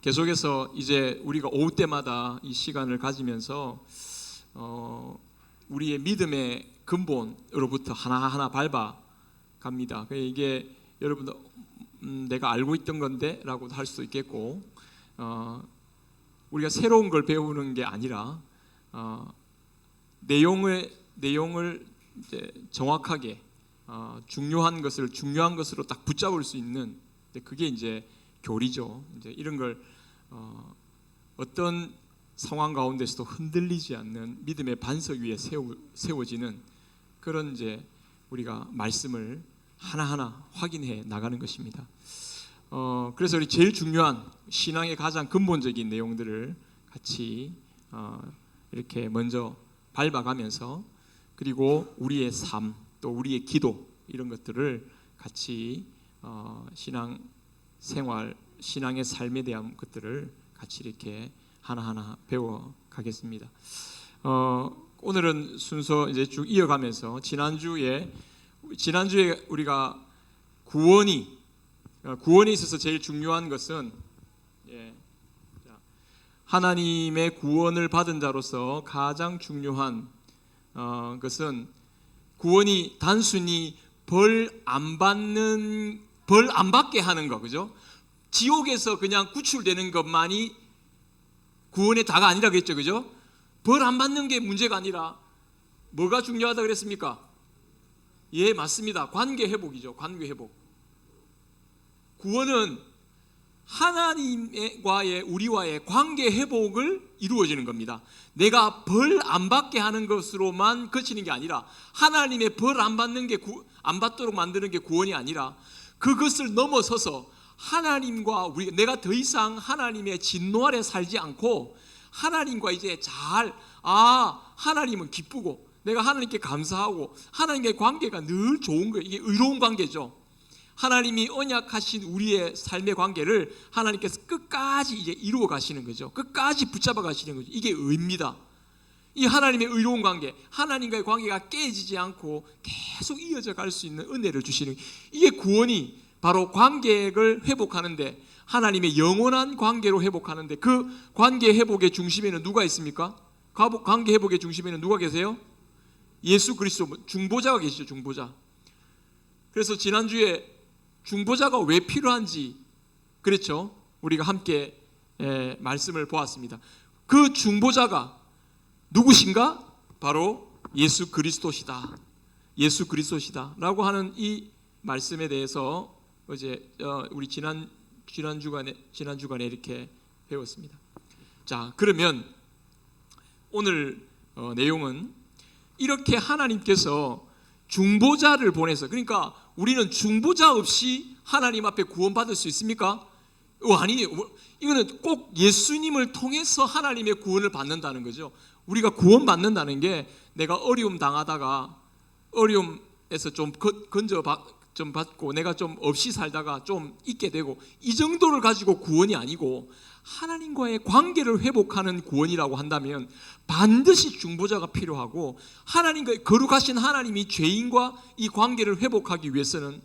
계속해서 이제 우리가 오후 때마다 이 시간을 가지면서 우리의 믿음의 근본으로부터 하나하나 밟아 갑니다. 이게 여러분들 내가 알고 있던 건데 라고도 할 수도 있겠고, 우리가 새로운 걸 배우는 게 아니라 내용을 이제 정확하게 중요한 것으로 딱 붙잡을 수 있는, 그게 이제 교리죠. 이제 이런 걸 어떤 상황 가운데서도 흔들리지 않는 믿음의 반석 위에 세워지는 그런 이제 우리가 말씀을 하나하나 확인해 나가는 것입니다. 그래서 우리 제일 중요한 신앙의 가장 근본적인 내용들을 같이 이렇게 먼저 밟아가면서, 그리고 우리의 삶, 또 우리의 기도, 이런 것들을 같이 신앙 생활, 신앙의 삶에 대한 것들을 같이 이렇게 하나하나 배워 가겠습니다. 오늘은 순서 이제 쭉 이어가면서 지난주에 우리가 구원에 있어서 제일 중요한 것은, 하나님의 구원을 받은 자로서 가장 중요한 것은 구원이 단순히 벌 안 받게 하는 거, 그죠? 지옥에서 그냥 구출되는 것만이 구원의 다가 아니라 그랬죠, 그죠? 벌 안 받는 게 문제가 아니라 뭐가 중요하다 그랬습니까? 예, 맞습니다. 관계 회복이죠. 관계 회복. 구원은 하나님과의 우리와의 관계 회복을 이루어지는 겁니다. 내가 벌 안 받게 하는 것으로만 그치는 게 아니라, 하나님의 벌 안 받도록 만드는 게 구원이 아니라, 그것을 넘어서서 하나님과 내가 더 이상 하나님의 진노 아래 살지 않고 하나님과 이제 하나님은 기쁘고 내가 하나님께 감사하고 하나님과의 관계가 늘 좋은 거예요. 이게 의로운 관계죠. 하나님이 언약하신 우리의 삶의 관계를 하나님께서 끝까지 이제 이루어 가시는 거죠. 끝까지 붙잡아 가시는 거죠. 이게 의입니다. 이 하나님의 의로운 관계, 하나님과의 관계가 깨지지 않고 계속 이어져 갈 수 있는 은혜를 주시는, 이게 구원이 바로 관계를 회복하는데, 하나님의 영원한 관계로 회복하는데, 그 관계 회복의 중심에는 누가 있습니까? 관계 회복의 중심에는 누가 계세요? 예수 그리스도 중보자가 계시죠. 중보자. 그래서 지난주에 중보자가 왜 필요한지 그랬죠. 우리가 함께 말씀을 보았습니다. 그 중보자가 누구신가? 바로 예수 그리스도시다. 예수 그리스도시다 라고 하는 이 말씀에 대해서 어제 우리 지난 주간에 이렇게 배웠습니다. 자, 그러면 오늘 내용은 이렇게 하나님께서 중보자를 보내서, 그러니까 우리는 중보자 없이 하나님 앞에 구원받을 수 있습니까? 아니에요. 이거는 꼭 예수님을 통해서 하나님의 구원을 받는다는 거죠. 우리가 구원받는다는 게 내가 어려움 당하다가 어려움에서 좀 받고 내가 좀 없이 살다가 좀 있게 되고, 이 정도를 가지고 구원이 아니고, 하나님과의 관계를 회복하는 구원이라고 한다면 반드시 중보자가 필요하고, 하나님과 거룩하신 하나님이 죄인과 이 관계를 회복하기 위해서는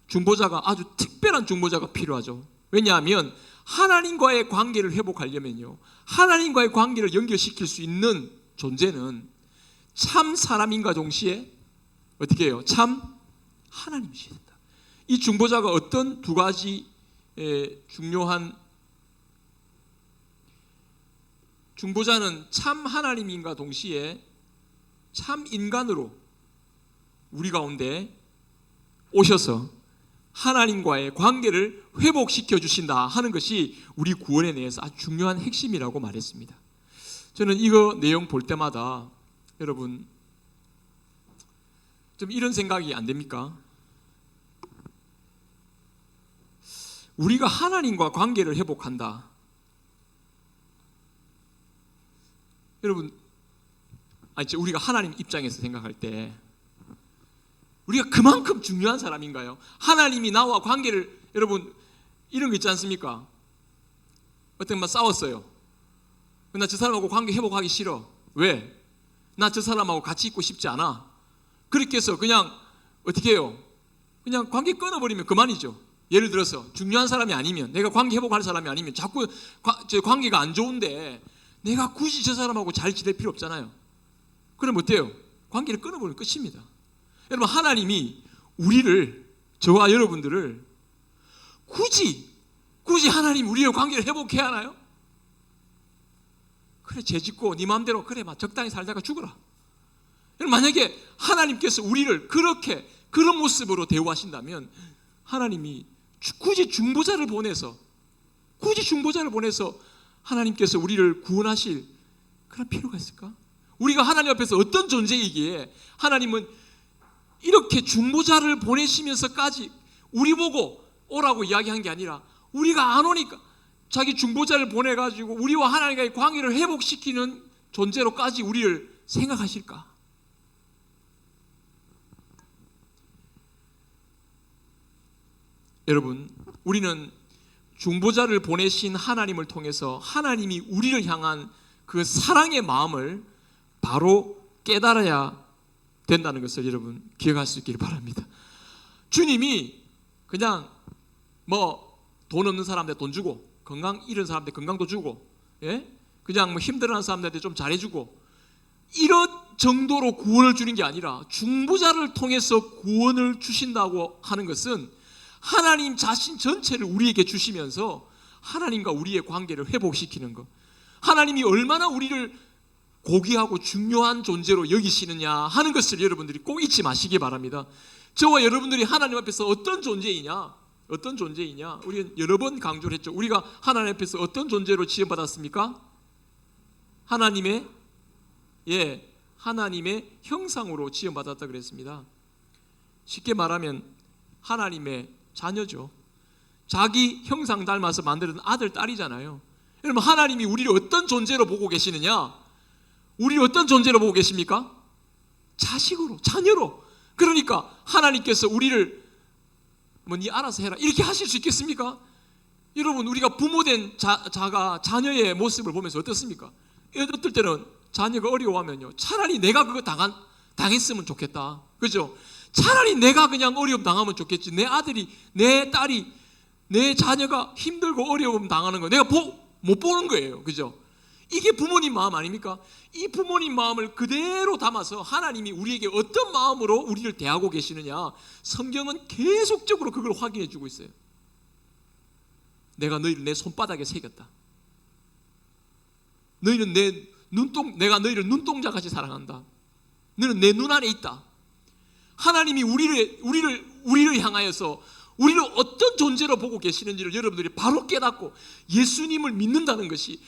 중보자가, 아주 특별한 중보자가 필요하죠. 왜냐하면 하나님과의 관계를 회복하려면요, 하나님과의 관계를 연결시킬 수 있는 존재는 참 사람인가 동시에 어떻게 해요? 참 하나님이셔야 된다. 이 중보자가 어떤 두 가지 중요한, 중보자는 참 하나님인가 동시에 참 인간으로 우리 가운데 오셔서 하나님과의 관계를 회복시켜 주신다 하는 것이 우리 구원에 대해서 아주 중요한 핵심이라고 말했습니다. 저는 이거 내용 볼 때마다 여러분 좀 이런 생각이 안 됩니까? 우리가 하나님과 관계를 회복한다. 여러분, 우리가 하나님 입장에서 생각할 때 우리가 그만큼 중요한 사람인가요? 하나님이 나와 관계를, 여러분 이런 거 있지 않습니까? 어떤 분 싸웠어요. 나 저 사람하고 관계 회복하기 싫어. 왜? 나 저 사람하고 같이 있고 싶지 않아. 그렇게 해서 그냥 어떻게 해요? 그냥 관계 끊어버리면 그만이죠. 예를 들어서 중요한 사람이 아니면, 내가 관계 회복할 사람이 아니면, 자꾸 관계가 안 좋은데 내가 굳이 저 사람하고 잘 지낼 필요 없잖아요. 그럼 어때요? 관계를 끊어버리면 끝입니다. 여러분, 하나님이 우리를, 저와 여러분들을 굳이 하나님 우리의 관계를 회복해야 하나요? 그래, 죄짓고 네 마음대로 그래 막 적당히 살다가 죽어라. 만약에 하나님께서 우리를 그런 모습으로 대우하신다면 하나님이 굳이 중보자를 보내서 하나님께서 우리를 구원하실 그런 필요가 있을까? 우리가 하나님 앞에서 어떤 존재이기에 하나님은 이렇게 중보자를 보내시면서까지 우리 보고 오라고 이야기한 게 아니라 우리가 안 오니까 자기 중보자를 보내가지고 우리와 하나님과의 관계를 회복시키는 존재로까지 우리를 생각하실까? 여러분, 우리는 중보자를 보내신 하나님을 통해서 하나님이 우리를 향한 그 사랑의 마음을 바로 깨달아야 된다는 것을 여러분 기억할 수 있기를 바랍니다. 주님이 그냥 돈 없는 사람한테 돈 주고, 건강 잃은 사람한테 건강도 주고, 그냥 힘들어하는 사람들한테 좀 잘해주고, 이런 정도로 구원을 주는 게 아니라 중보자를 통해서 구원을 주신다고 하는 것은 하나님 자신 전체를 우리에게 주시면서 하나님과 우리의 관계를 회복시키는 것, 하나님이 얼마나 우리를 고귀하고 중요한 존재로 여기시느냐 하는 것을 여러분들이 꼭 잊지 마시기 바랍니다. 저와 여러분들이 하나님 앞에서 어떤 존재이냐, 우리는 여러 번 강조를 했죠. 우리가 하나님 앞에서 어떤 존재로 지음받았습니까? 하나님의 형상으로 지음받았다 그랬습니다. 쉽게 말하면 하나님의 자녀죠. 자기 형상 닮아서 만드는 아들, 딸이잖아요. 여러분, 하나님이 우리를 어떤 존재로 보고 계시느냐? 우리를 어떤 존재로 보고 계십니까? 자식으로, 자녀로. 그러니까 하나님께서 우리를 네 알아서 해라 이렇게 하실 수 있겠습니까? 여러분, 우리가 부모된 자녀의 모습을 보면서 어떻습니까? 어떨 때는 자녀가 어려워하면요, 차라리 내가 그거 당했으면 좋겠다, 그죠? 차라리 내가 그냥 어려움 당하면 좋겠지, 내 아들이, 내 딸이, 내 자녀가 힘들고 어려움 당하는 거 내가 못 보는 거예요, 그죠? 이게 부모님 마음 아닙니까? 이 부모님 마음을 그대로 담아서 하나님이 우리에게 어떤 마음으로 우리를 대하고 계시느냐, 성경은 계속적으로 그걸 확인해 주고 있어요. 내가 너희를 내 손바닥에 새겼다. 너희는 내가 너희를 눈동자같이 사랑한다. 너는 내 눈 안에 있다. 하나님이 우리를 향하여서 우리를 어떤 존재로 보고 계시는지를 여러분들이 바로 깨닫고 예수님을 믿는다는 것이,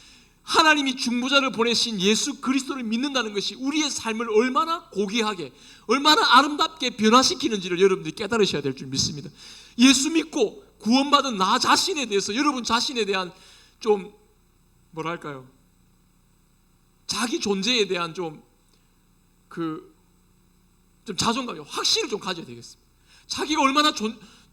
하나님이 중보자를 보내신 예수 그리스도를 믿는다는 것이 우리의 삶을 얼마나 고귀하게, 얼마나 아름답게 변화시키는지를 여러분들이 깨달으셔야 될 줄 믿습니다. 예수 믿고 구원받은 나 자신에 대해서, 여러분 자신에 대한 좀 뭐랄까요, 자기 존재에 대한 좀 자존감이 확실히 좀 가져야 되겠습니다. 자기가 얼마나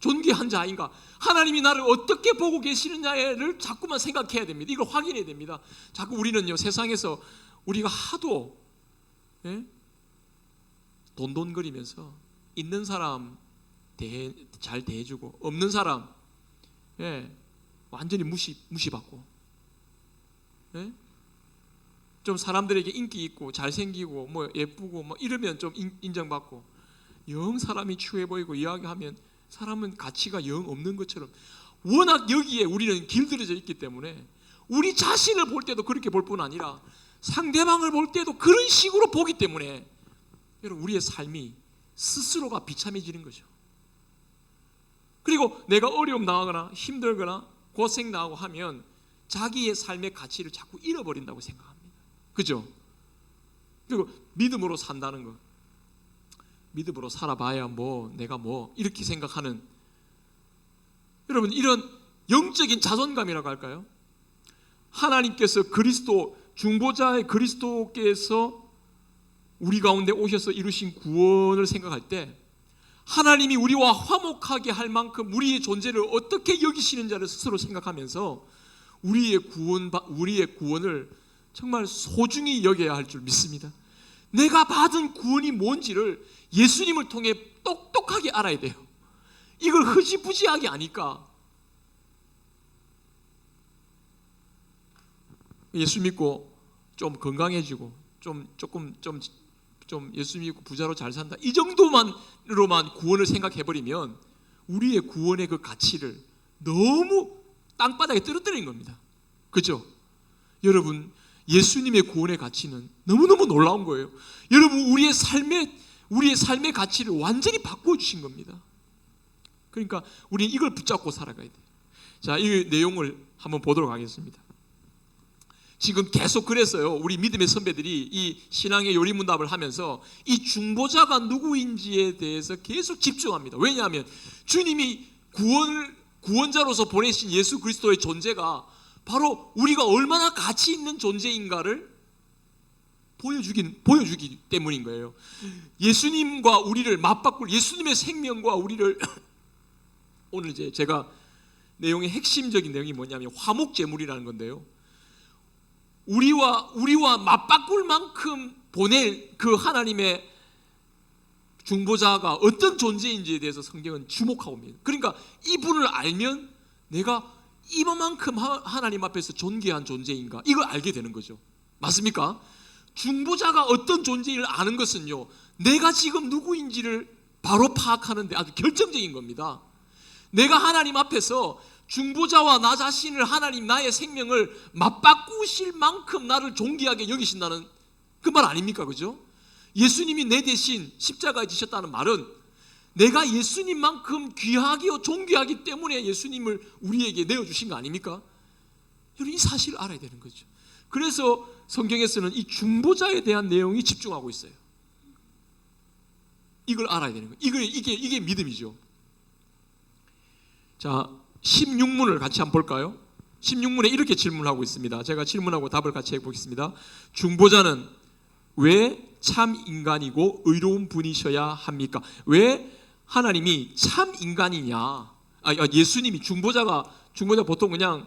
존귀한 자인가, 하나님이 나를 어떻게 보고 계시느냐를 자꾸만 생각해야 됩니다. 이걸 확인해야 됩니다. 자꾸 우리는요, 세상에서 우리가 하도 돈돈거리면서 있는 사람 잘 대해주고, 없는 사람 완전히 무시받고, 좀 사람들에게 인기 있고 잘생기고 예쁘고 이러면 좀 인정받고, 영 사람이 추해 보이고 이야기하면 사람은 가치가 영 없는 것처럼, 워낙 여기에 우리는 길들여져 있기 때문에 우리 자신을 볼 때도 그렇게 볼 뿐 아니라 상대방을 볼 때도 그런 식으로 보기 때문에 여러분, 우리의 삶이 스스로가 비참해지는 거죠. 그리고 내가 어려움 당하거나 힘들거나 고생 당하고 하면 자기의 삶의 가치를 자꾸 잃어버린다고 생각합니다. 그죠? 그리고 믿음으로 산다는 거, 믿음으로 살아봐야 내가 이렇게 생각하는, 여러분, 이런 영적인 자존감이라고 할까요? 하나님께서 중보자의 그리스도께서 우리 가운데 오셔서 이루신 구원을 생각할 때 하나님이 우리와 화목하게 할 만큼 우리의 존재를 어떻게 여기시는지를 스스로 생각하면서 우리의 구원을 정말 소중히 여겨야 할 줄 믿습니다. 내가 받은 구원이 뭔지를 예수님을 통해 똑똑하게 알아야 돼요. 이걸 흐지부지하게 아니까 예수 믿고 좀 건강해지고 좀 예수 믿고 부자로 잘 산다, 이 정도만으로만 구원을 생각해버리면 우리의 구원의 그 가치를 너무 땅바닥에 떨어뜨린 겁니다. 그렇죠? 여러분, 예수님의 구원의 가치는 너무너무 놀라운 거예요. 여러분, 우리의 삶의 가치를 완전히 바꾸어 주신 겁니다. 그러니까 우리는 이걸 붙잡고 살아가야 돼요. 자, 이 내용을 한번 보도록 하겠습니다. 지금 계속 그랬어요. 우리 믿음의 선배들이 이 신앙의 요리문답을 하면서 이 중보자가 누구인지에 대해서 계속 집중합니다. 왜냐하면 주님이 구원자로서 보내신 예수 그리스도의 존재가 바로 우리가 얼마나 가치 있는 존재인가를 보여주기 때문인 거예요. 예수님과 우리를 맞바꿀, 예수님의 생명과 우리를 오늘 이제 제가 내용의 핵심적인 내용이 뭐냐면 화목제물이라는 건데요. 우리와 맞바꿀 만큼 보낼 그 하나님의 중보자가 어떤 존재인지에 대해서 성경은 주목하고 있습니다. 그러니까 이분을 알면 내가 이만큼 하나님 앞에서 존귀한 존재인가, 이걸 알게 되는 거죠. 맞습니까? 중보자가 어떤 존재를 아는 것은요, 내가 지금 누구인지를 바로 파악하는 데 아주 결정적인 겁니다. 내가 하나님 앞에서 중보자와 나 자신을, 하나님 나의 생명을 맞바꾸실 만큼 나를 존귀하게 여기신다는 그 말 아닙니까? 그죠? 예수님이 내 대신 십자가에 지셨다는 말은 내가 예수님만큼 귀하고 존귀하기 때문에 예수님을 우리에게 내어주신 거 아닙니까? 여러분, 이 사실을 알아야 되는 거죠. 그래서 성경에서는 이 중보자에 대한 내용이 집중하고 있어요. 이걸 알아야 되는 거예요. 이게 믿음이죠. 자, 16문을 같이 한번 볼까요? 16문에 이렇게 질문하고 있습니다. 제가 질문하고 답을 같이 해보겠습니다. 중보자는 왜 참 인간이고 의로운 분이셔야 합니까? 왜 하나님이 참 인간이냐? 예수님이 중보자 보통 그냥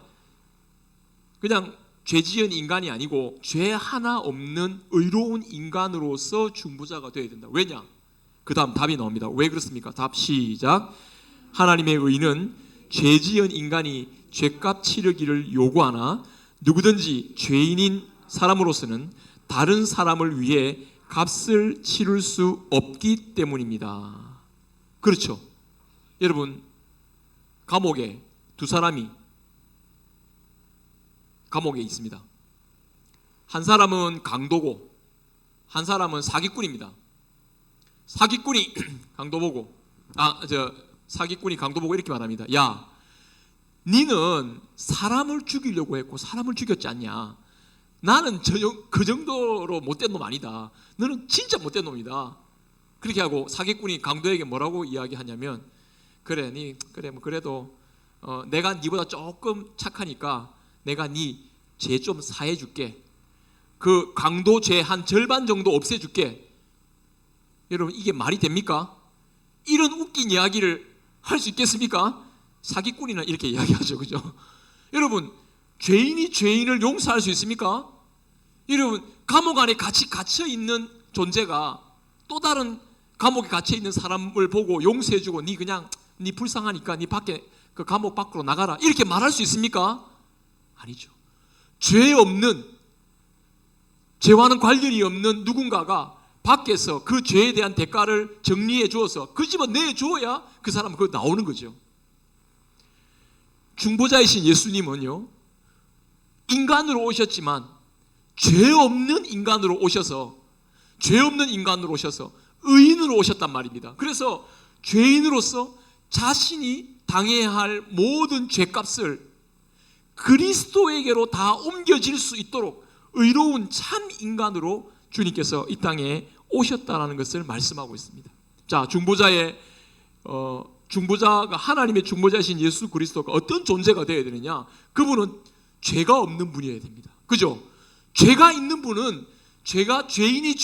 죄 지은 인간이 아니고 죄 하나 없는 의로운 인간으로서 중보자가 되어야 된다. 왜냐? 그 다음 답이 나옵니다. 왜 그렇습니까? 답 시작. 하나님의 의는 죄 지은 인간이 죄값 치르기를 요구하나 누구든지 죄인인 사람으로서는 다른 사람을 위해 값을 치를 수 없기 때문입니다. 그렇죠? 여러분, 감옥에 두 사람이 감옥에 있습니다. 한 사람은 강도고 한 사람은 사기꾼입니다. 사기꾼이 강도 보고 이렇게 말합니다. 야, 니는 사람을 죽이려고 했고 사람을 죽였지 않냐? 나는 그 정도로 못된 놈 아니다. 너는 진짜 못된 놈이다. 그렇게 하고 사기꾼이 강도에게 뭐라고 이야기하냐면, 그래도 내가 니보다 조금 착하니까 내가 니 죄 좀 사해줄게. 그 강도 죄 한 절반 정도 없애줄게. 여러분, 이게 말이 됩니까? 이런 웃긴 이야기를 할 수 있겠습니까? 사기꾼이나 이렇게 이야기하죠. 그죠? 여러분, 죄인이 죄인을 용서할 수 있습니까? 여러분, 감옥 안에 같이 갇혀있는 존재가 또 다른 감옥에 갇혀있는 사람을 보고 용서해주고 니 불쌍하니까 니 밖에 그 감옥 밖으로 나가라, 이렇게 말할 수 있습니까? 아니죠. 죄 없는, 죄와는 관련이 없는 누군가가 밖에서 그 죄에 대한 대가를 정리해 주어서 그 집은 내주어야 그 사람은 그거 나오는 거죠. 중보자이신 예수님은요, 인간으로 오셨지만 죄 없는 인간으로 오셔서 의인으로 오셨단 말입니다. 그래서 죄인으로서 자신이 당해야 할 모든 죄값을 그리스도에게로 다 옮겨질 수 있도록 의로운 참 인간으로 주님께서 이 땅에 오셨다는 것을 말씀하고 있습니다. 자, 중보자가 하나님의 중보자이신 예수 그리스도가 어떤 존재가 되어야 되느냐? 그분은 죄가 없는 분이어야 됩니다. 그죠? 죄가 있는 분은 죄인이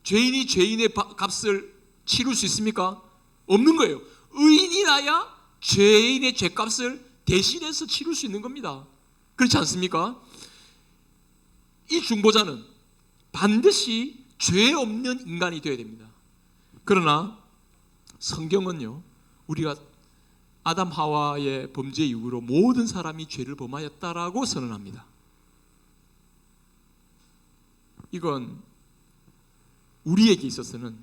죄인의 값을 치룰 수 있습니까? 없는 거예요. 의인이라야 죄인의 죄값을 대신해서 치룰 수 있는 겁니다. 그렇지 않습니까? 이 중보자는 반드시 죄 없는 인간이 되어야 됩니다. 그러나 성경은요, 우리가 아담 하와의 범죄 이후로 모든 사람이 죄를 범하였다라고 선언합니다. 이건 우리에게 있어서는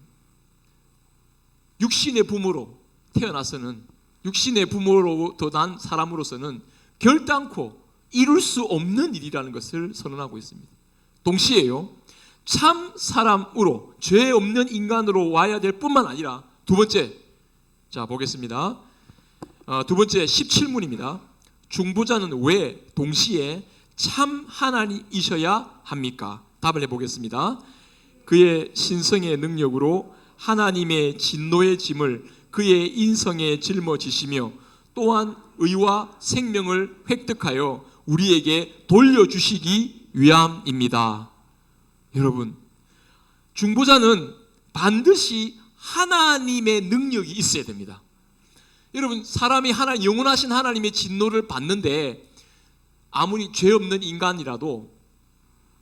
육신의 부모로 태어나서는, 육신의 부모로부터 난 사람으로서는 결단코 이룰 수 없는 일이라는 것을 선언하고 있습니다. 동시에요, 참 사람으로, 죄 없는 인간으로 와야 될 뿐만 아니라 두 번째, 자 보겠습니다. 두 번째 17문입니다. 중보자는 왜 동시에 참 하나님이셔야 합니까? 답을 해보겠습니다. 그의 신성의 능력으로 하나님의 진노의 짐을 그의 인성에 짊어지시며 또한 의와 생명을 획득하여 우리에게 돌려주시기 위함입니다. 여러분, 중보자는 반드시 하나님의 능력이 있어야 됩니다. 여러분, 사람이 영원하신 하나님의 진노를 받는데 아무리 죄 없는 인간이라도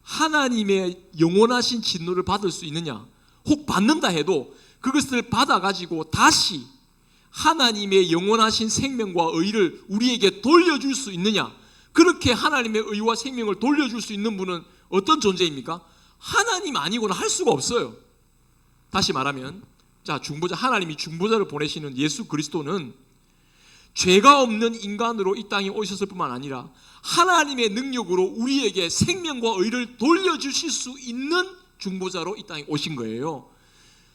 하나님의 영원하신 진노를 받을 수 있느냐? 혹 받는다 해도 그것을 받아가지고 다시 하나님의 영원하신 생명과 의를 우리에게 돌려줄 수 있느냐? 그렇게 하나님의 의와 생명을 돌려줄 수 있는 분은 어떤 존재입니까? 하나님 아니고는 할 수가 없어요. 다시 말하면, 자, 중보자, 하나님이 중보자를 보내시는 예수 그리스도는 죄가 없는 인간으로 이 땅에 오셨을 뿐만 아니라 하나님의 능력으로 우리에게 생명과 의를 돌려주실 수 있는 중보자로 이 땅에 오신 거예요.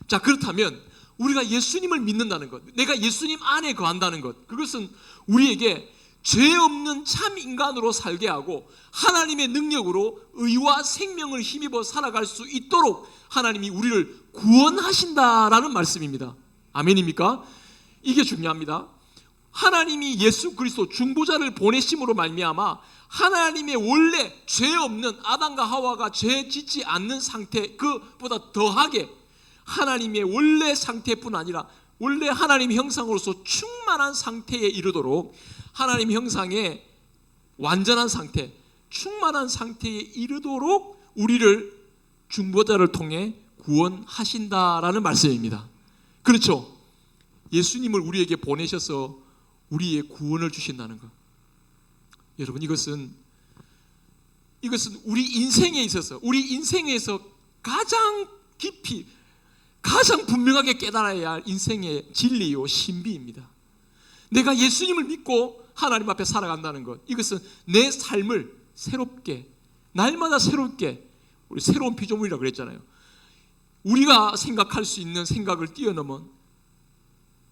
자, 그렇다면 우리가 예수님을 믿는다는 것, 내가 예수님 안에 거한다는 것, 그것은 우리에게 죄 없는 참 인간으로 살게 하고 하나님의 능력으로 의와 생명을 힘입어 살아갈 수 있도록 하나님이 우리를 구원하신다라는 말씀입니다. 아멘입니까? 이게 중요합니다. 하나님이 예수 그리스도 중보자를 보내심으로 말미암아 하나님의 원래 죄 없는 아담과 하와가 죄 짓지 않는 상태, 그보다 더하게 하나님의 원래 상태뿐 아니라 원래 하나님 형상으로서 충만한 상태에 이르도록 하나님 형상의 완전한 상태, 충만한 상태에 이르도록 우리를 중보자를 통해 구원하신다라는 말씀입니다. 그렇죠? 예수님을 우리에게 보내셔서 우리의 구원을 주신다는 것. 여러분, 이것은 우리 인생에 있어서, 우리 인생에서 가장 깊이, 가장 분명하게 깨달아야 할 인생의 진리요 신비입니다. 내가 예수님을 믿고 하나님 앞에 살아간다는 것, 이것은 내 삶을 새롭게, 날마다 새롭게, 우리 새로운 피조물이라고 그랬잖아요. 우리가 생각할 수 있는 생각을 뛰어넘은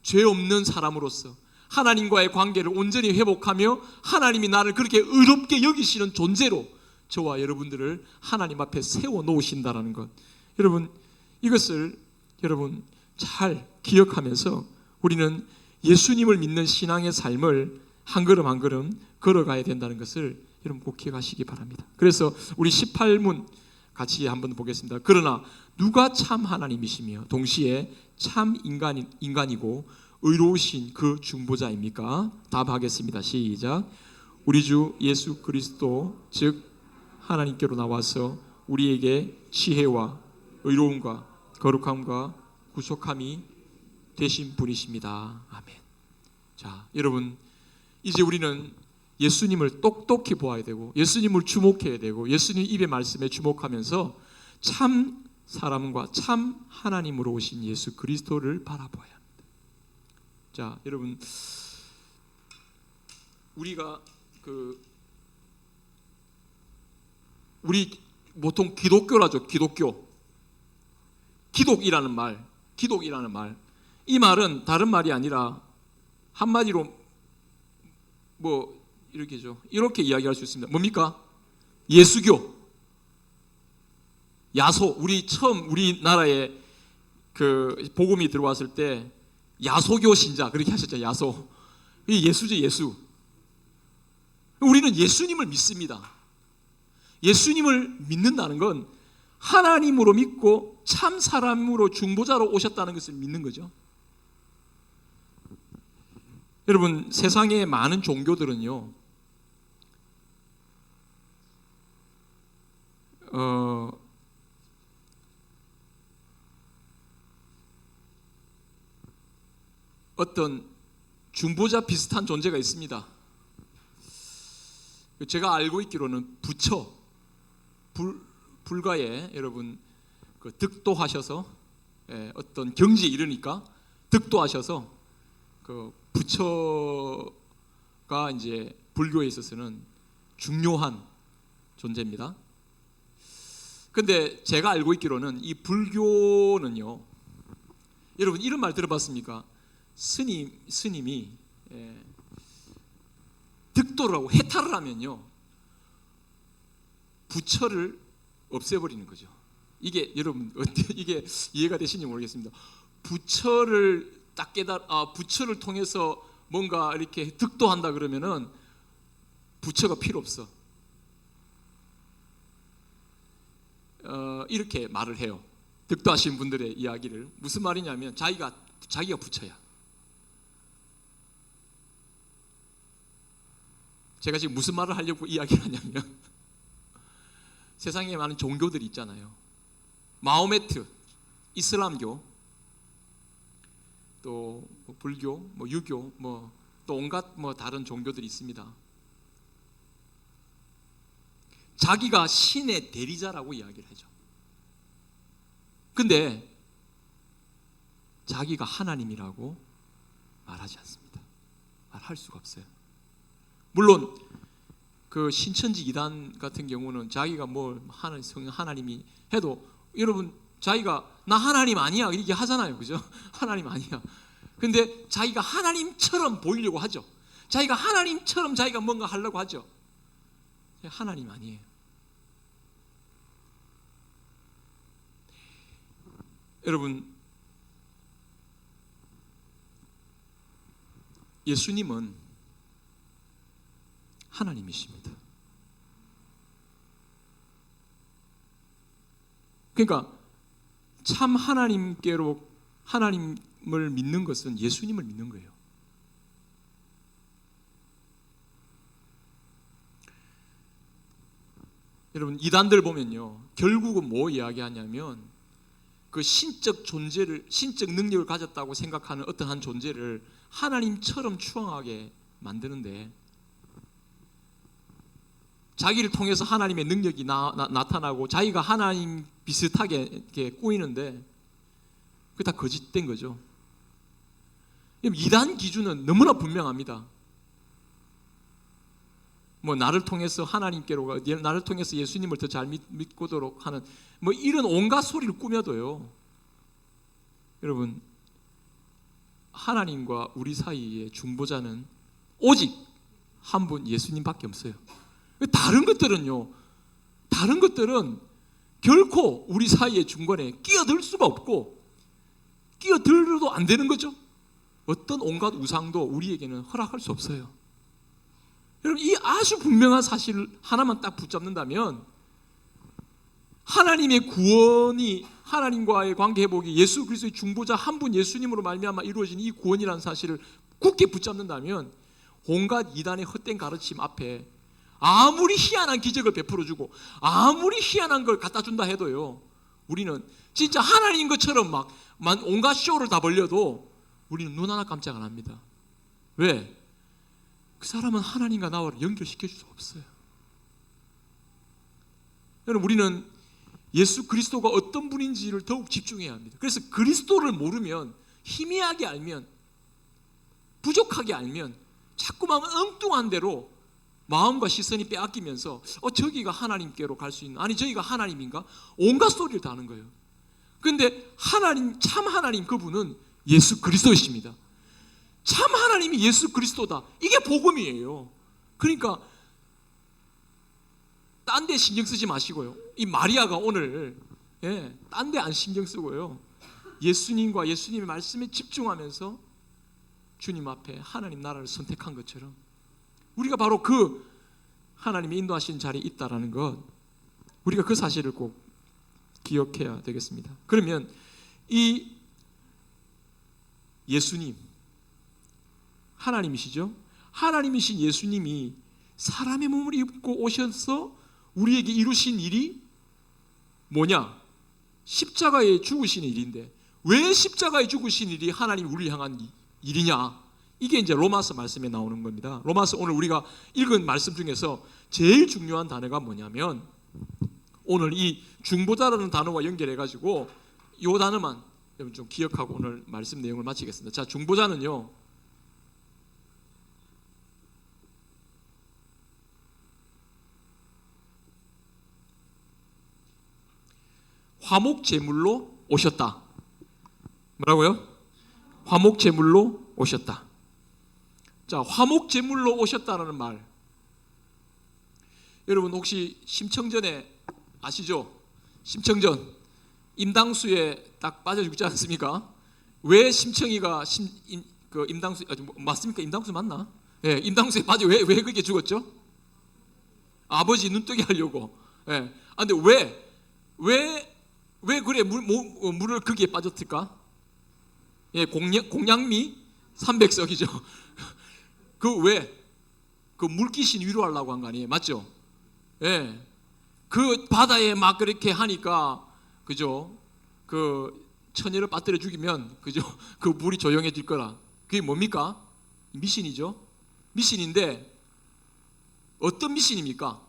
죄 없는 사람으로서 하나님과의 관계를 온전히 회복하며 하나님이 나를 그렇게 의롭게 여기시는 존재로 저와 여러분들을 하나님 앞에 세워놓으신다는 것, 여러분, 이것을 여러분 잘 기억하면서 우리는 예수님을 믿는 신앙의 삶을 한 걸음 한 걸음 걸어가야 된다는 것을 여러분 꼭 기억하시기 바랍니다. 그래서 우리 18문 같이 한번 보겠습니다. 그러나 누가 참 하나님이시며 동시에 참 인간이고 의로우신 그 중보자입니까? 답하겠습니다. 시작. 우리 주 예수 그리스도 즉 하나님께로 나와서 우리에게 지혜와 의로움과 거룩함과 구속함이 되신 분이십니다. 아멘. 자, 여러분, 이제 우리는 예수님을 똑똑히 보아야 되고 예수님을 주목해야 되고 예수님 입의 말씀에 주목하면서 참 사람과 참 하나님으로 오신 예수 그리스도를 바라보아야 합니다. 자, 여러분, 우리가 우리 보통 기독교라죠. 기독이라는 말, 이 말은 다른 말이 아니라 한마디로 뭐 이렇게죠. 이렇게 이야기할 수 있습니다. 뭡니까? 예수교, 야소. 우리나라에 그 복음이 들어왔을 때 야소교 신자 그렇게 하셨죠. 야소. 이 예수죠, 예수. 우리는 예수님을 믿습니다. 예수님을 믿는다는 건 하나님으로 믿고 참 사람으로 중보자로 오셨다는 것을 믿는 거죠. 여러분, 세상의 많은 종교들은요, 어떤 중보자 비슷한 존재가 있습니다. 제가 알고 있기로는 부처, 불가에 여러분 득도하셔서 어떤 경지에 이르니까 득도하셔서 그 부처가 이제 불교에 있어서는 중요한 존재입니다. 근데 제가 알고 있기로는 이 불교는요, 여러분 이런 말 들어봤습니까? 스님이 득도를 하고 해탈을 하면요, 부처를 없애버리는 거죠. 이게 여러분 이게 이해가 되시는지 모르겠습니다. 부처를 부처를 통해서 뭔가 이렇게 득도한다 그러면은 부처가 필요 없어. 이렇게 말을 해요. 득도하신 분들의 이야기를. 무슨 말이냐면 자기가 부처야. 제가 지금 무슨 말을 하려고 이야기를 하냐면 세상에 많은 종교들이 있잖아요. 마호메트, 이슬람교, 또 불교, 유교, 또 온갖 다른 종교들이 있습니다. 자기가 신의 대리자라고 이야기를 하죠. 근데 자기가 하나님이라고 말하지 않습니다. 말할 수가 없어요. 물론 그 신천지 이단 같은 경우는 자기가 하나님이 해도 여러분 자기가 나 하나님 아니야 이렇게 하잖아요. 그죠? 하나님 아니야. 근데 자기가 하나님처럼 보이려고 하죠. 자기가 하나님처럼 자기가 뭔가 하려고 하죠. 하나님 아니에요. 여러분, 예수님은 하나님이십니다. 그러니까 참 하나님께로 하나님을 믿는 것은 예수님을 믿는 거예요. 여러분 이단들 보면요, 결국은 뭐 이야기하냐면 그 신적 존재를, 신적 능력을 가졌다고 생각하는 어떤 한 존재를 하나님처럼 추앙하게 만드는데, 자기를 통해서 하나님의 능력이 나타나고 자기가 하나님 비슷하게 이렇게 꾸이는데 그게 다 거짓된 거죠. 이단 기준은 너무나 분명합니다. 나를 통해서 하나님께로, 나를 통해서 예수님을 더 잘 믿고도록 하는 이런 온갖 소리를 꾸며도요, 여러분 하나님과 우리 사이의 중보자는 오직 한 분 예수님밖에 없어요. 다른 것들은 결코 우리 사이의 중간에 끼어들 수가 없고 끼어들어도 안 되는 거죠. 어떤 온갖 우상도 우리에게는 허락할 수 없어요. 여러분 이 아주 분명한 사실 하나만 딱 붙잡는다면, 하나님의 구원이, 하나님과의 관계 회복이 예수 그리스도의 중보자 한 분 예수님으로 말미암아 이루어진 이 구원이라는 사실을 굳게 붙잡는다면, 온갖 이단의 헛된 가르침 앞에 아무리 희한한 기적을 베풀어주고 아무리 희한한 걸 갖다 준다 해도요, 우리는 진짜 하나님 것처럼 막 온갖 쇼를 다 벌려도 우리는 눈 하나 깜짝 안 합니다. 왜? 그 사람은 하나님과 나와 연결시켜 줄 수 없어요. 여러분 우리는 예수 그리스도가 어떤 분인지를 더욱 집중해야 합니다. 그래서 그리스도를 모르면, 희미하게 알면, 부족하게 알면 자꾸만 엉뚱한 대로 마음과 시선이 빼앗기면서 저기가 하나님께로 갈 수 있는, 아니 저기가 하나님인가? 온갖 소리를 다 하는 거예요. 그런데 하나님, 참 하나님 그분은 예수 그리스도이십니다. 참 하나님이 예수 그리스도다. 이게 복음이에요. 그러니까 딴 데 신경 쓰지 마시고요. 이 마리아가 오늘 딴 데 안 신경 쓰고요, 예수님과 예수님의 말씀에 집중하면서 주님 앞에 하나님 나라를 선택한 것처럼 우리가 바로 그 하나님이 인도하시는 자리에 있다라는 것, 우리가 그 사실을 꼭 기억해야 되겠습니다. 그러면 이 예수님, 하나님이시죠? 하나님이신 예수님이 사람의 몸을 입고 오셔서 우리에게 이루신 일이 뭐냐? 십자가에 죽으신 일인데, 왜 십자가에 죽으신 일이 하나님 우리를 향한 일이냐? 이게 이제 로마서 말씀에 나오는 겁니다. 로마서 오늘 우리가 읽은 말씀 중에서 제일 중요한 단어가 뭐냐면 오늘 이 중보자라는 단어와 연결해 가지고 이 단어만 여러분 좀 기억하고 오늘 말씀 내용을 마치겠습니다. 자, 중보자는요, 화목제물로 오셨다. 뭐라고요? 화목제물로 오셨다. 자, 화목제물로 오셨다는 말, 여러분 혹시 심청전에 아시죠? 심청전 임당수에 딱 빠져 죽지 않습니까? 왜 심청이가 임당수 맞습니까? 임당수 맞나? 예, 임당수에 빠져 왜 그게 죽었죠? 아버지 눈뜨게 하려고. 예. 아, 근데 왜 그래 물을 거기에 빠졌을까? 예, 공양미 300석이죠. 그 물귀신 위로하려고 한 거 아니에요, 맞죠? 예, 그 바다에 막 그렇게 하니까 그죠? 그 처녀를 빠뜨려 죽이면 그죠? 그 물이 조용해질 거라. 그게 뭡니까? 미신이죠. 미신인데 어떤 미신입니까?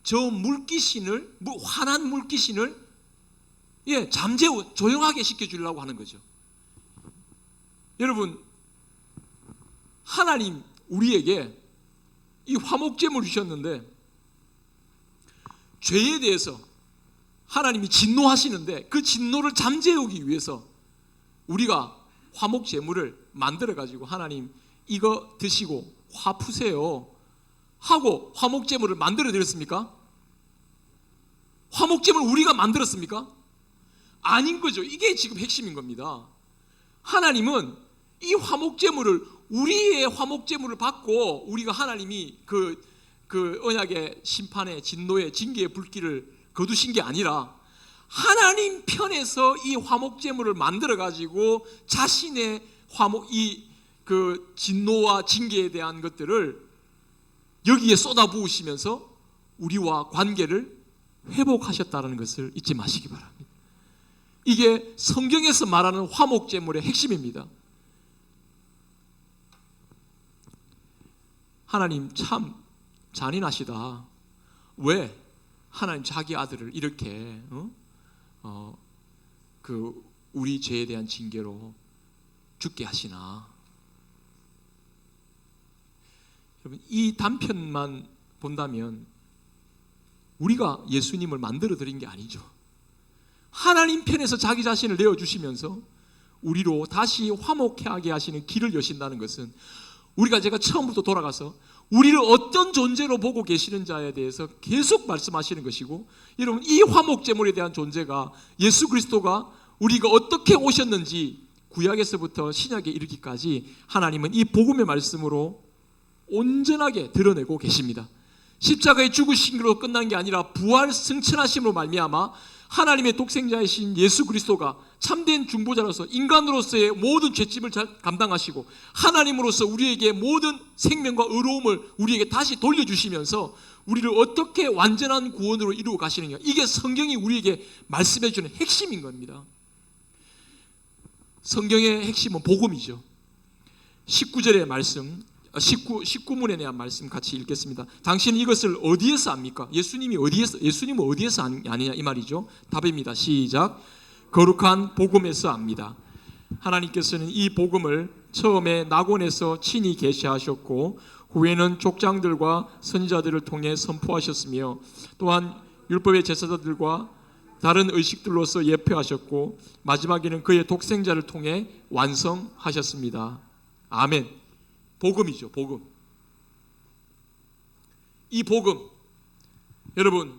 저 물귀신을 화난 물귀신을 잠재워 조용하게 시켜주려고 하는 거죠. 여러분, 하나님 우리에게 이 화목제물을 주셨는데 죄에 대해서 하나님이 진노하시는데 그 진노를 잠재우기 위해서 우리가 화목제물을 만들어 가지고 하나님 이거 드시고 화 푸세요 하고 화목제물을 만들어 드렸습니까? 화목제물 우리가 만들었습니까? 아닌 거죠. 이게 지금 핵심인 겁니다. 하나님은 이 화목제물을 우리의 화목제물을 받고 우리가 하나님이 그 언약의 심판의 진노의 징계의 불길을 거두신 게 아니라 하나님 편에서 이 화목제물을 만들어 가지고 자신의 그 진노와 징계에 대한 것들을 여기에 쏟아부으시면서 우리와 관계를 회복하셨다는 것을 잊지 마시기 바랍니다. 이게 성경에서 말하는 화목제물의 핵심입니다. 하나님 참 잔인하시다. 왜 하나님 자기 아들을 이렇게 우리 죄에 대한 징계로 죽게 하시나? 여러분, 이 단편만 본다면 우리가 예수님을 만들어 드린 게 아니죠. 하나님 편에서 자기 자신을 내어주시면서 우리로 다시 화목하게 하시는 길을 여신다는 것은 제가 처음부터 돌아가서 우리를 어떤 존재로 보고 계시는 자에 대해서 계속 말씀하시는 것이고, 여러분 이 화목제물에 대한 존재가 예수 그리스도가 우리가 어떻게 오셨는지 구약에서부터 신약에 이르기까지 하나님은 이 복음의 말씀으로 온전하게 드러내고 계십니다. 십자가에 죽으신 것으로 끝난 게 아니라 부활 승천하심으로 말미암아 하나님의 독생자이신 예수 그리스도가 참된 중보자로서 인간으로서의 모든 죄짐을 감당하시고 하나님으로서 우리에게 모든 생명과 의로움을 우리에게 다시 돌려주시면서 우리를 어떻게 완전한 구원으로 이루어 가시느냐, 이게 성경이 우리에게 말씀해 주는 핵심인 겁니다. 성경의 핵심은 복음이죠. 19절의 말씀, 19문에 대한 말씀 같이 읽겠습니다. 당신은 이것을 어디에서 압니까? 예수님은 어디에서 아느냐 이 말이죠. 답입니다. 시작. 거룩한 복음에서 압니다. 하나님께서는 이 복음을 처음에 낙원에서 친히 계시하셨고 후에는 족장들과 선지자들을 통해 선포하셨으며 또한 율법의 제사장들과 다른 의식들로서 예표하셨고 마지막에는 그의 독생자를 통해 완성하셨습니다. 아멘. 복음이죠, 복음. 이 복음, 여러분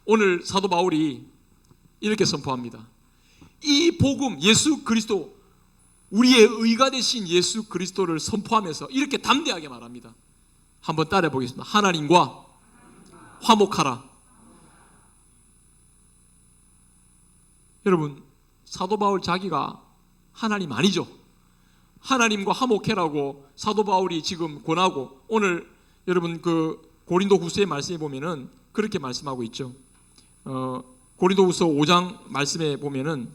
오늘 사도 바울이 이렇게 선포합니다. 이 복음, 예수 그리스도, 우리의 의가 되신 예수 그리스도를 선포하면서 이렇게 담대하게 말합니다. 한번 따라해 보겠습니다. 하나님과 화목하라. 여러분, 사도 바울 자기가 하나님 아니죠. 하나님과 화목해라고 사도 바울이 지금 권하고, 오늘 여러분 그 고린도 후서의 말씀에 보면은 그렇게 말씀하고 있죠. 고린도 후서 5장 말씀에 보면은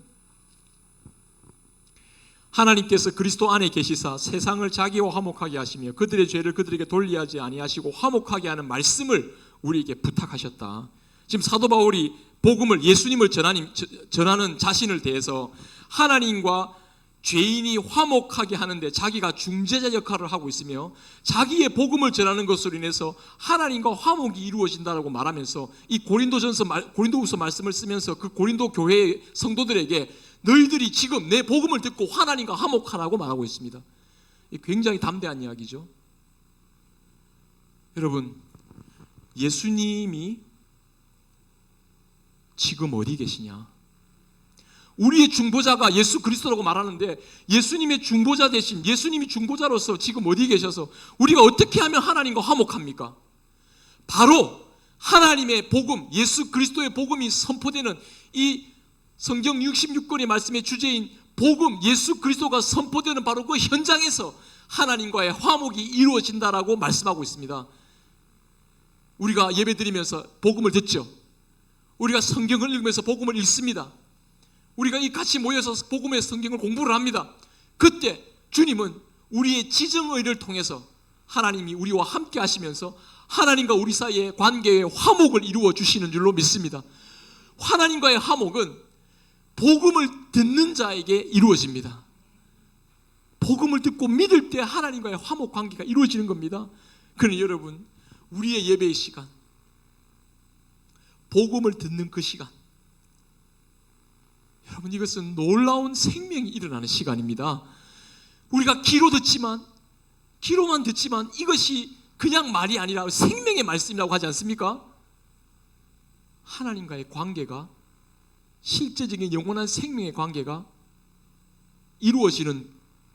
하나님께서 그리스도 안에 계시사 세상을 자기와 화목하게 하시며 그들의 죄를 그들에게 돌리하지 아니하시고 화목하게 하는 말씀을 우리에게 부탁하셨다. 지금 사도 바울이 복음을, 예수님을 전하는 자신을 대해서 하나님과 죄인이 화목하게 하는데 자기가 중재자 역할을 하고 있으며 자기의 복음을 전하는 것으로 인해서 하나님과 화목이 이루어진다고 말하면서 이 고린도후서 말씀을 쓰면서 그 고린도 교회의 성도들에게 너희들이 지금 내 복음을 듣고 하나님과 화목하라고 말하고 있습니다. 굉장히 담대한 이야기죠. 여러분, 예수님이 지금 어디 계시냐? 우리의 중보자가 예수 그리스도라고 말하는데 예수님의 중보자 대신 예수님이 중보자로서 지금 어디 계셔서 우리가 어떻게 하면 하나님과 화목합니까? 바로 하나님의 복음, 예수 그리스도의 복음이 선포되는 이 성경 66권의 말씀의 주제인 복음, 예수 그리스도가 선포되는 바로 그 현장에서 하나님과의 화목이 이루어진다라고 말씀하고 있습니다. 우리가 예배드리면서 복음을 듣죠. 우리가 성경을 읽으면서 복음을 읽습니다. 우리가 이 같이 모여서 복음의 성경을 공부를 합니다. 그때 주님은 우리의 지정의를 통해서 하나님이 우리와 함께 하시면서 하나님과 우리 사이의 관계의 화목을 이루어 주시는 줄로 믿습니다. 하나님과의 화목은 복음을 듣는 자에게 이루어집니다. 복음을 듣고 믿을 때 하나님과의 화목 관계가 이루어지는 겁니다. 그러니 여러분, 우리의 예배의 시간, 복음을 듣는 그 시간, 여러분, 이것은 놀라운 생명이 일어나는 시간입니다. 우리가 귀로만 듣지만 이것이 그냥 말이 아니라 생명의 말씀이라고 하지 않습니까? 하나님과의 관계가, 실제적인 영원한 생명의 관계가 이루어지는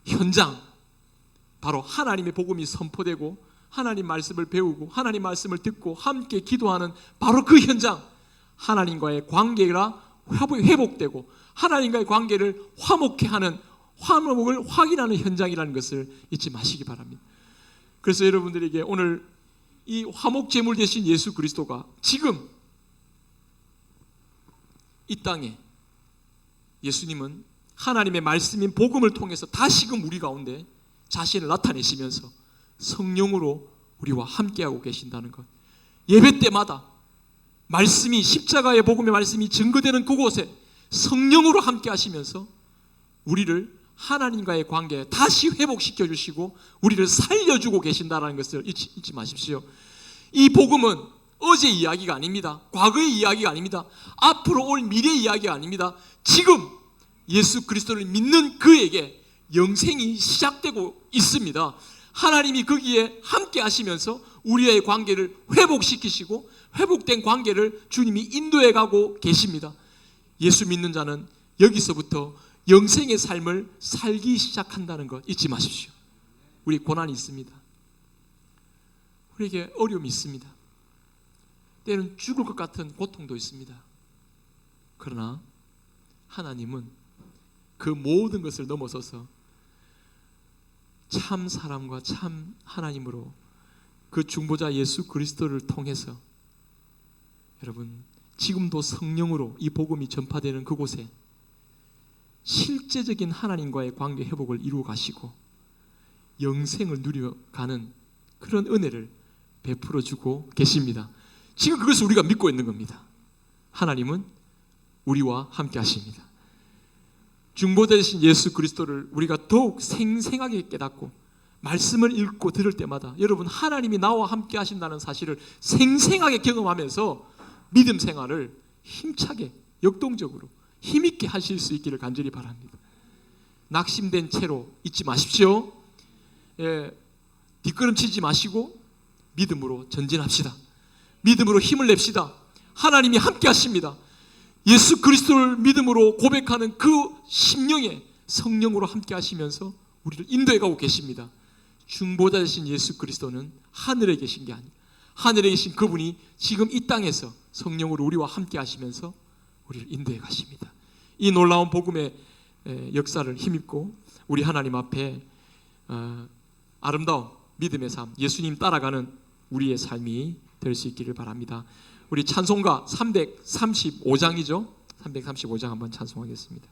현장, 바로 하나님의 복음이 선포되고 하나님 말씀을 배우고 하나님 말씀을 듣고 함께 기도하는 바로 그 현장, 하나님과의 관계가 회복되고 하나님과의 관계를 화목케 하는, 화목을 확인하는 현장이라는 것을 잊지 마시기 바랍니다. 그래서 여러분들에게 오늘 이 화목 제물 되신 예수 그리스도가 지금 이 땅에, 예수님은 하나님의 말씀인 복음을 통해서 다시금 우리 가운데 자신을 나타내시면서 성령으로 우리와 함께하고 계신다는 것, 예배 때마다 말씀이, 십자가의 복음의 말씀이 증거되는 그곳에 성령으로 함께 하시면서 우리를 하나님과의 관계에 다시 회복시켜 주시고 우리를 살려주고 계신다는 것을 잊지 마십시오. 이 복음은 어제 이야기가 아닙니다. 과거의 이야기가 아닙니다. 앞으로 올 미래 이야기가 아닙니다. 지금 예수 그리스도를 믿는 그에게 영생이 시작되고 있습니다. 하나님이 거기에 함께 하시면서 우리의 관계를 회복시키시고 회복된 관계를 주님이 인도해 가고 계십니다. 예수 믿는 자는 여기서부터 영생의 삶을 살기 시작한다는 것 잊지 마십시오. 우리 고난이 있습니다. 우리에게 어려움이 있습니다. 때는 죽을 것 같은 고통도 있습니다. 그러나 하나님은 그 모든 것을 넘어서서 참 사람과 참 하나님으로 그 중보자 예수 그리스도를 통해서 여러분, 지금도 성령으로 이 복음이 전파되는 그곳에 실제적인 하나님과의 관계 회복을 이루어 가시고 영생을 누려가는 그런 은혜를 베풀어 주고 계십니다. 지금 그것을 우리가 믿고 있는 겁니다. 하나님은 우리와 함께 하십니다. 중보자 되신 예수 그리스도를 우리가 더욱 생생하게 깨닫고 말씀을 읽고 들을 때마다 여러분, 하나님이 나와 함께 하신다는 사실을 생생하게 경험하면서 믿음 생활을 힘차게, 역동적으로 힘있게 하실 수 있기를 간절히 바랍니다. 낙심된 채로 있지 마십시오. 뒷걸음치지 마시고 믿음으로 전진합시다. 믿음으로 힘을 냅시다. 하나님이 함께 하십니다. 예수 그리스도를 믿음으로 고백하는 그 심령에 성령으로 함께 하시면서 우리를 인도해 가고 계십니다. 중보자 되신 예수 그리스도는 하늘에 계신 게 아니에요. 하늘에 계신 그분이 지금 이 땅에서 성령으로 우리와 함께 하시면서 우리를 인도해 가십니다. 이 놀라운 복음의 역사를 힘입고 우리 하나님 앞에 아름다운 믿음의 삶, 예수님 따라가는 우리의 삶이 될 수 있기를 바랍니다. 우리 찬송가 335장이죠. 335장 한번 찬송하겠습니다.